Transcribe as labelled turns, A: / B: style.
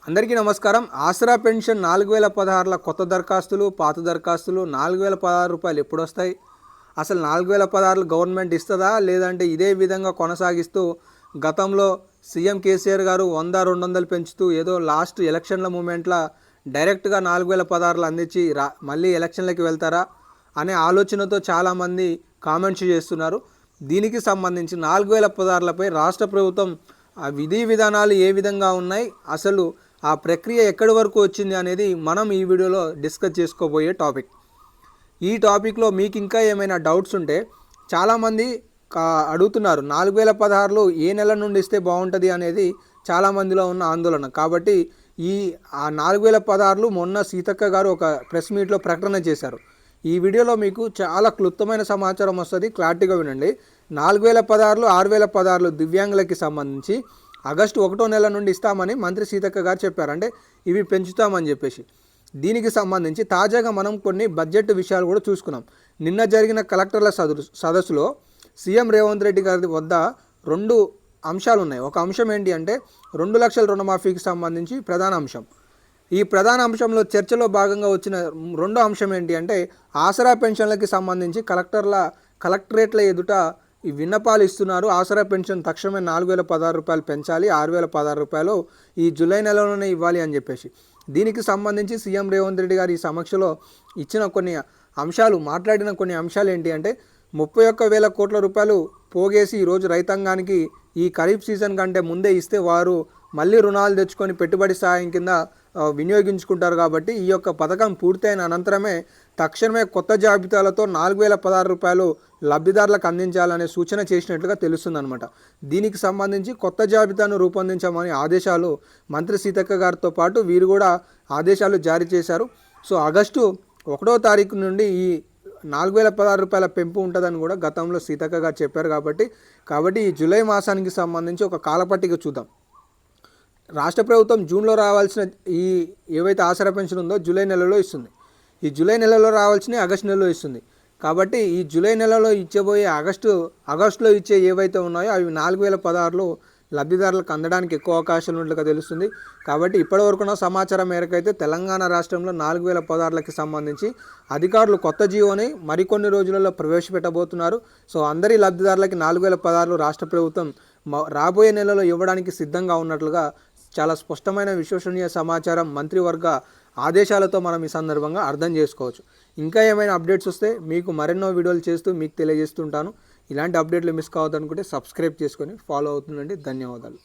A: అందరికీ నమస్కారం. ఆసరా పెన్షన్ 4016ల కొత్త దరఖాస్తులు, పాత దరఖాస్తులు 4016 రూపాయలు ఎప్పుడొస్తాయి? అసలు 4016 గవర్నమెంట్ ఇస్తుందా, లేదంటే ఇదే విధంగా కొనసాగిస్తూ గతంలో సీఎం కేసీఆర్ గారు 100-200 పెంచుతూ ఏదో లాస్ట్ ఎలక్షన్ల మూమెంట్లో డైరెక్ట్గా 4016 అందించి మళ్ళీ ఎలక్షన్లకి వెళ్తారా అనే ఆలోచనతో చాలామంది కామెంట్స్ చేస్తున్నారు. దీనికి సంబంధించి 4016లపై రాష్ట్ర ప్రభుత్వం ఆ విధి విధానాలు ఏ విధంగా ఉన్నాయి, అసలు ఆ ప్రక్రియ ఎక్కడి వరకు వచ్చింది అనేది మనం ఈ వీడియోలో డిస్కస్ చేసుకోబోయే టాపిక్. ఈ టాపిక్లో మీకు ఇంకా ఏమైనా డౌట్స్ ఉంటే చాలామంది అడుగుతున్నారు, 4016 ఏ నెల నుండి ఇస్తే బాగుంటుంది అనేది చాలామందిలో ఉన్న ఆందోళన. కాబట్టి ఆ 4016 మొన్న సీతక్క గారు ఒక ప్రెస్ మీట్లో ప్రకటన చేశారు. ఈ వీడియోలో మీకు చాలా క్లుప్తమైన సమాచారం వస్తుంది, క్లారిటీగా వినండి. 4016 6016 దివ్యాంగులకి సంబంధించి ఆగస్టు 1వ నెల నుండి ఇస్తామని మంత్రి సీతక్క గారు చెప్పారు. అంటే ఇవి పెంచుతామని చెప్పేసి దీనికి సంబంధించి తాజాగా మనం కొన్ని బడ్జెట్ విషయాలు కూడా చూసుకున్నాం. నిన్న జరిగిన కలెక్టర్ల సదస్సులో సీఎం రేవంత్ రెడ్డి గారి వద్ద 2 అంశాలు ఉన్నాయి. ఒక అంశం ఏంటి అంటే 2 లక్షల రుణమాఫీకి సంబంధించి ప్రధాన అంశం. ఈ ప్రధాన అంశంలో చర్చలో భాగంగా వచ్చిన రెండో అంశం ఏంటి అంటే ఆసరా పెన్షన్లకి సంబంధించి కలెక్టరేట్ల ఎదుట ఈ విన్నపాలు ఇస్తున్నారు. ఆసరా పెన్షన్ తక్షణమే 4016 రూపాయలు పెంచాలి, 6016 రూపాయలు ఈ జూలై నెలలోనే ఇవ్వాలి అని చెప్పేసి దీనికి సంబంధించి సీఎం రేవంత్ రెడ్డి గారు ఈ సమీక్షలో ఇచ్చిన కొన్ని అంశాలు, మాట్లాడిన కొన్ని అంశాలు ఏంటి అంటే 31,000 కోట్ల రూపాయలు పోగేసి ఈరోజు రైతాంగానికి ఈ ఖరీఫ్ సీజన్ కంటే ముందే ఇస్తే వారు మళ్ళీ రుణాలు తెచ్చుకొని పెట్టుబడి సాయం కింద వినియోగించుకుంటారు. కాబట్టి ఈ యొక్క పథకం పూర్తయిన అనంతరమే తక్షణమే కొత్త జాబితాలతో 4016 రూపాయలు లబ్ధిదారులకు అందించాలనే సూచన చేసినట్లుగా తెలుస్తుందన్నమాట. దీనికి సంబంధించి కొత్త జాబితాను రూపొందించమని ఆదేశాలు మంత్రి సీతక్క గారితో పాటు వీరు కూడా ఆదేశాలు జారీ చేశారు. సో ఆగస్టు 1వ తారీఖు నుండి ఈ 4016 రూపాయల పెంపు ఉంటుందని కూడా గతంలో సీతక్క గారు చెప్పారు. కాబట్టి ఈ జూలై మాసానికి సంబంధించి ఒక కాలపట్టిక చూద్దాం. రాష్ట్ర ప్రభుత్వం జూన్లో రావాల్సిన ఈ ఏవైతే ఆసరా పెన్షన్ ఉందో జూలై నెలలో ఇస్తుంది. ఈ జూలై నెలలో రావాల్సినవి ఆగస్టు నెలలో ఇస్తుంది. కాబట్టి ఈ జూలై నెలలో ఇచ్చబోయే ఆగస్టులో ఇచ్చే ఏవైతే ఉన్నాయో అవి 4016 లబ్ధిదారులకు అందడానికి ఎక్కువ అవకాశాలు ఉన్నట్లుగా తెలుస్తుంది. కాబట్టి ఇప్పటివరకున్న సమాచారం మేరకు అయితే తెలంగాణ రాష్ట్రంలో 4016కి సంబంధించి అధికారులు కొత్త జీవోని మరికొన్ని రోజులలో ప్రవేశపెట్టబోతున్నారు. సో అందరి లబ్ధిదారులకి 4016 రాష్ట్ర ప్రభుత్వం రాబోయే నెలలో ఇవ్వడానికి సిద్ధంగా ఉన్నట్లుగా చాలా స్పష్టమైన విశ్వసనీయ సమాచారం మంత్రివర్గ ఆదేశాలతో మనం ఈ సందర్భంగా అర్థం చేసుకోవచ్చు. ఇంకా ఏమైనా అప్డేట్స్ వస్తే మీకు మరెన్నో వీడియోలు చేస్తూ మీకు తెలియజేస్తుంటాను. ఇలాంటి అప్డేట్లు మిస్ కావద్దనుకుంటే సబ్స్క్రైబ్ చేసుకొని ఫాలో అవుతుండండి. ధన్యవాదాలు.